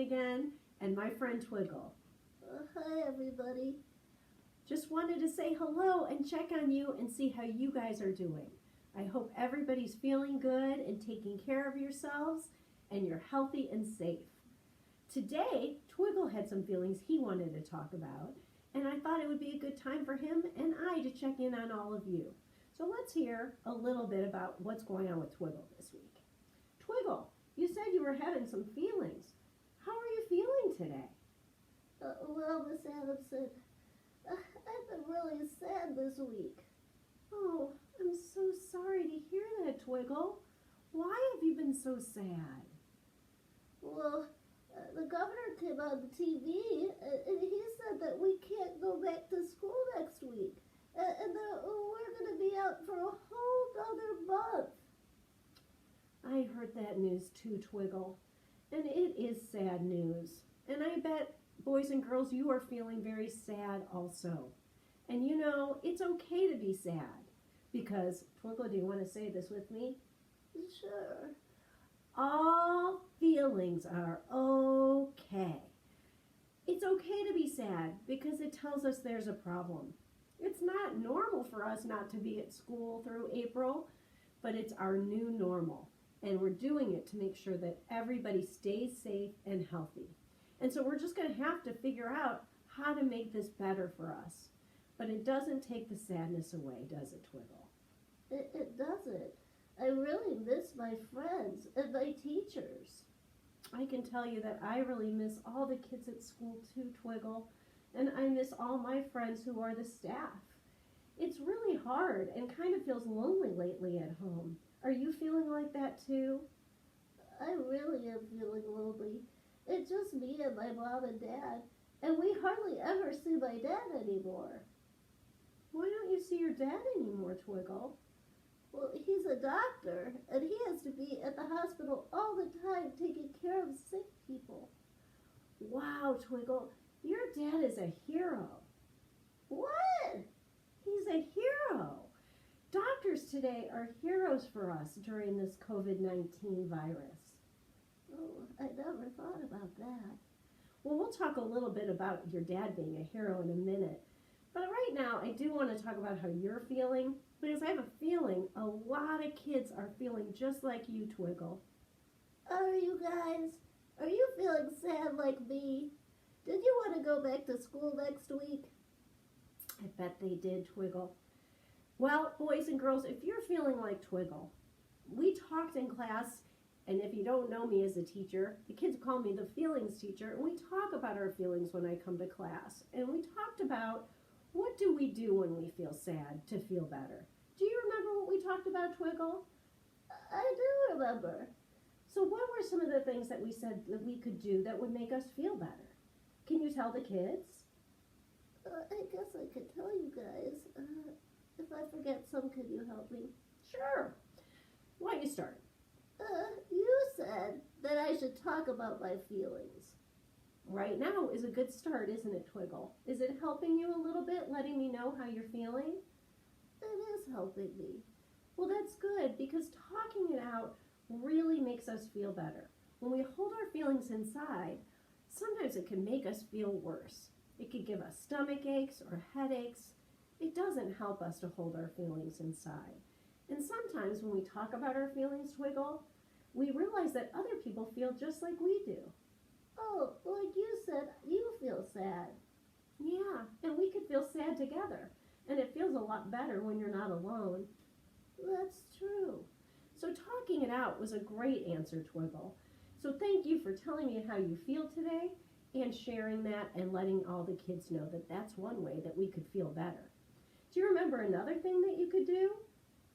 again, and my friend Twiggle. Hi, everybody. Just wanted to say hello and check on you and see how you guys are doing. I hope everybody's feeling good and taking care of yourselves and you're healthy and safe. Today, Twiggle had some feelings he wanted to talk about, and I thought it would be a good time for him and I to check in on all of you. So let's hear a little bit about what's going on with Twiggle this week. Twiggle, you said you were having some feelings. How are you feeling today? Well, Miss Adamson, I've been really sad this week. Oh, I'm so sorry to hear that, Twiggle. Why have you been so sad? Well, the governor came on the TV and he said that we can't go back to school next week and that we're going to be out for a whole other month. I heard that news too, Twiggle, and it is sad news. And I bet, boys and girls, you are feeling very sad also. And you know, it's okay to be sad because, Twiggle, do you want to say this with me? Sure. All feelings are okay. It's okay to be sad because it tells us there's a problem. It's not normal for us not to be at school through April, but it's our new normal. And we're doing it to make sure that everybody stays safe and healthy. And so we're just going to have to figure out how to make this better for us. But it doesn't take the sadness away, does it, Twiggle? It doesn't. I really miss my friends and my teachers. I can tell you that I really miss all the kids at school too, Twiggle. And I miss all my friends who are the staff. It's really hard and kind of feels lonely lately at home. Are you feeling like that too? I really am feeling lonely. It's just me and my mom and dad, and we hardly ever see my dad anymore. Why don't you see your dad anymore, Twiggle? Well, he's a doctor, and he has to be at the hospital all the time taking care of sick people. Wow, Twiggle, your dad is a hero. What? He's a hero. Doctors today are heroes for us during this COVID-19 virus. Oh, I never thought about that. Well, we'll talk a little bit about your dad being a hero in a minute. But right now, I do want to talk about how you're feeling, because I have a feeling a lot of kids are feeling just like you, Twiggle. Are you guys? Are you feeling sad like me? Did you want to go back to school next week? I bet they did, Twiggle. Well, boys and girls, if you're feeling like Twiggle, we talked in class, and if you don't know me as a teacher, the kids call me the feelings teacher, and we talk about our feelings when I come to class. And we talked about what do we do when we feel sad to feel better. Do you remember what we talked about, Twiggle? I do remember. So what were some of the things that we said that we could do that would make us feel better? Can you tell the kids? I guess I could tell you guys. If I forget some, could you help me? Sure. Why don't you start? You said that I should talk about my feelings. Right now is a good start, isn't it, Twiggle? Is it helping you a little bit, letting me know how you're feeling? It is helping me. Well, that's good, because talking it out really makes us feel better. When we hold our feelings inside, sometimes it can make us feel worse. It could give us stomach aches or headaches. It doesn't help us to hold our feelings inside. And sometimes when we talk about our feelings, Twiggle, we realize that other people feel just like we do. Oh, like you said, you feel sad. Yeah, and we could feel sad together. And it feels a lot better when you're not alone. That's true. So talking it out was a great answer, Twiggle. So thank you for telling me how you feel today and sharing that and letting all the kids know that that's one way that we could feel better. Do you remember another thing that you could do?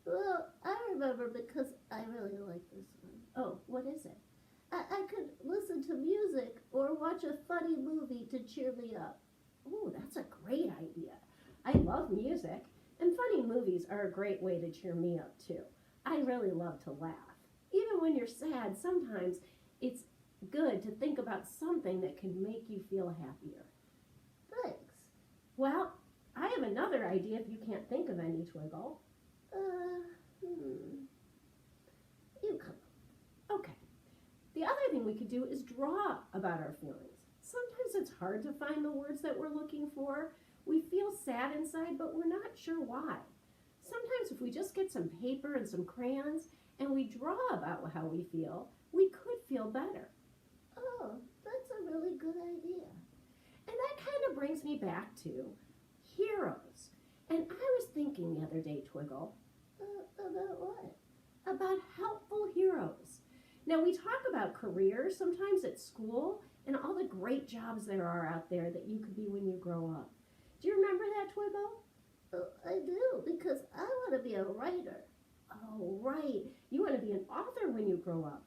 Well, I remember because I really like this one. Oh, what is it? I could listen to music or watch a funny movie to cheer me up. Oh, that's a great idea. I love music, and funny movies are a great way to cheer me up too. I really love to laugh. Even when you're sad, sometimes it's good to think about something that can make you feel happier. Thanks. Well, I have another idea if you can't think of any, Twiggle. You come. Okay. The other thing we could do is draw about our feelings. Sometimes it's hard to find the words that we're looking for. We feel sad inside, but we're not sure why. Sometimes if we just get some paper and some crayons and we draw about how we feel, we could feel better. Oh, that's a really good idea. And that kind of brings me back to heroes. And I was thinking the other day, Twiggle, About what? about helpful heroes. Now, we talk about careers sometimes at school and all the great jobs there are out there that you could be when you grow up. Do you remember that, Twiggle? I do, because I want to be a writer. Oh, right. You want to be an author when you grow up.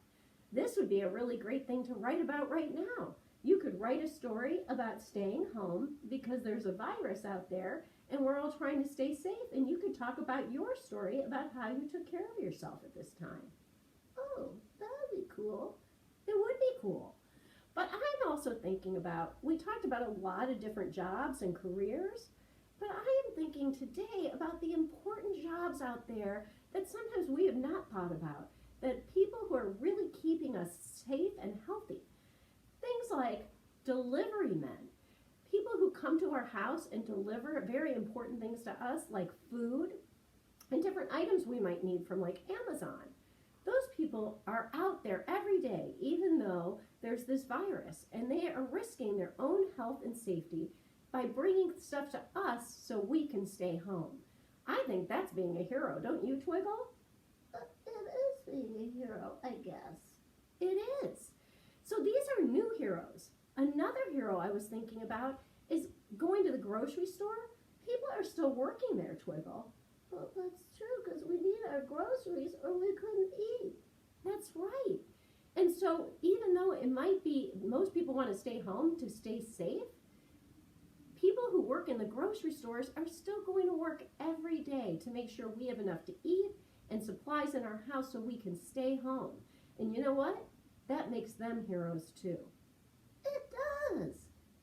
This would be a really great thing to write about right now. You could write a story about staying home because there's a virus out there and we're all trying to stay safe, and you could talk about your story about how you took care of yourself at this time. Oh, that would be cool. It would be cool. But I'm also thinking about, we talked about a lot of different jobs and careers, but I am thinking today about the important jobs out there that sometimes we have not thought about, that people who are really keeping us safe and healthy. Things like delivery men, people who come to our house and deliver very important things to us like food and different items we might need from like Amazon. Those people are out there every day, even though there's this virus, and they are risking their own health and safety by bringing stuff to us so we can stay home. I think that's being a hero, don't you, Twiggle? It is being a hero, I guess. It is. So these are new heroes. Another hero I was thinking about is going to the grocery store. People are still working there, Twiggle. Well, that's true, because we need our groceries or we couldn't eat. That's right. And so even though it might be, most people want to stay home to stay safe, people who work in the grocery stores are still going to work every day to make sure we have enough to eat and supplies in our house so we can stay home. And you know what? That makes them heroes too. It does.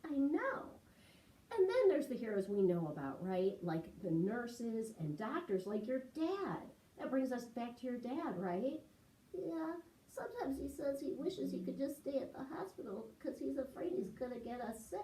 I know. And then there's the heroes we know about, right? Like the nurses and doctors, like your dad. That brings us back to your dad, right? Yeah. Sometimes he says he wishes he could just stay at the hospital because he's afraid he's going to get us sick.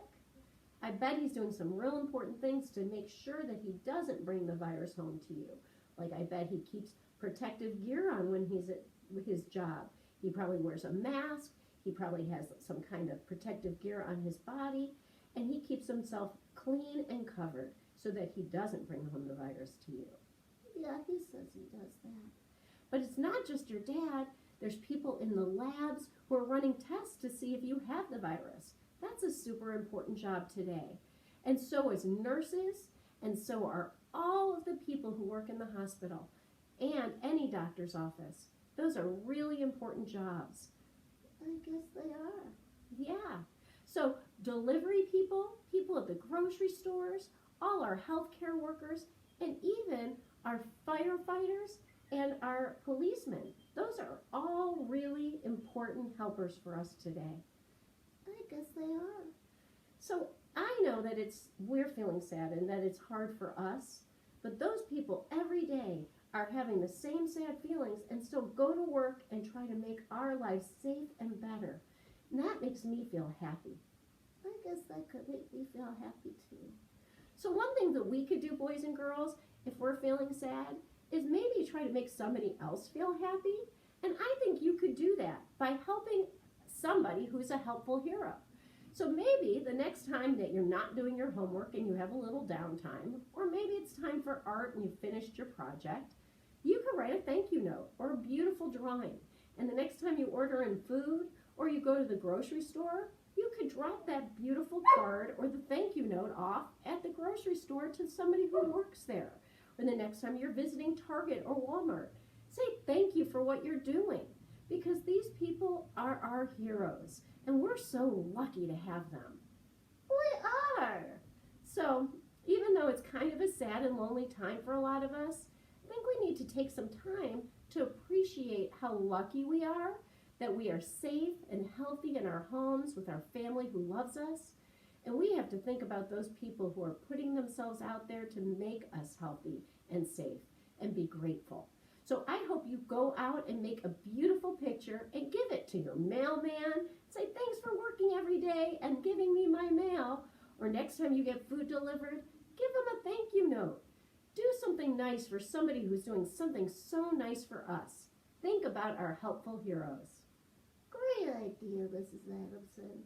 I bet he's doing some real important things to make sure that he doesn't bring the virus home to you. Like I bet he keeps protective gear on when he's at his job. He probably wears a mask. He probably has some kind of protective gear on his body. And he keeps himself clean and covered so that he doesn't bring home the virus to you. Yeah, he says he does that. But it's not just your dad. There's people in the labs who are running tests to see if you have the virus. That's a super important job today. And so is nurses, and so are all of the people who work in the hospital and any doctor's office. Those are really important jobs. I guess they are. Yeah. So delivery people, people at the grocery stores, all our healthcare workers, and even our firefighters and our policemen. Those are all really important helpers for us today. I guess they are. So I know that we're feeling sad and that it's hard for us, but those people every day are having the same sad feelings and still go to work and try to make our lives safe and better. And that makes me feel happy. I guess that could make me feel happy too. So one thing that we could do, boys and girls, if we're feeling sad, is maybe try to make somebody else feel happy. And I think you could do that by helping somebody who's a helpful hero. So maybe the next time that you're not doing your homework and you have a little downtime, or maybe it's time for art and you finished your project, you could write a thank you note or a beautiful drawing. And the next time you order in food or you go to the grocery store, you could drop that beautiful card or the thank you note off at the grocery store to somebody who works there. Or the next time you're visiting Target or Walmart, say thank you for what you're doing, because these people are our heroes and we're so lucky to have them. We are. So even though it's kind of a sad and lonely time for a lot of us, I think we need to take some time to appreciate how lucky we are that we are safe and healthy in our homes with our family who loves us. And we have to think about those people who are putting themselves out there to make us healthy and safe, and be grateful. So I hope you go out and make a beautiful picture and give it to your mailman. Say, thanks for working every day and giving me my mail. Or next time you get food delivered, give them a thank you note. Do something nice for somebody who's doing something so nice for us. Think about our helpful heroes. Great idea, Mrs. Adamson.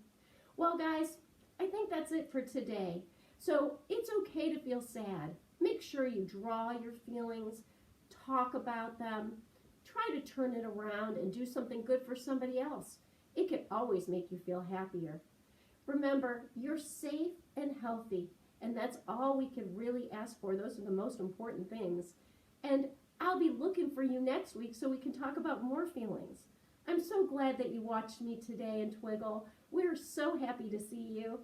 Well, guys, I think that's it for today. So it's okay to feel sad. Make sure you draw your feelings, talk about them, try to turn it around and do something good for somebody else. It can always make you feel happier. Remember, you're safe and healthy, and that's all we can really ask for. Those are the most important things. And I'll be looking for you next week so we can talk about more feelings. I'm so glad that you watched me today and Twiggle. We're so happy to see you.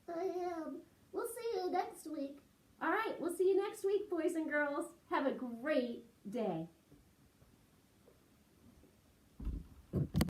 I am. We'll see you next week. All right, we'll see you next week, boys and girls. Have a great day.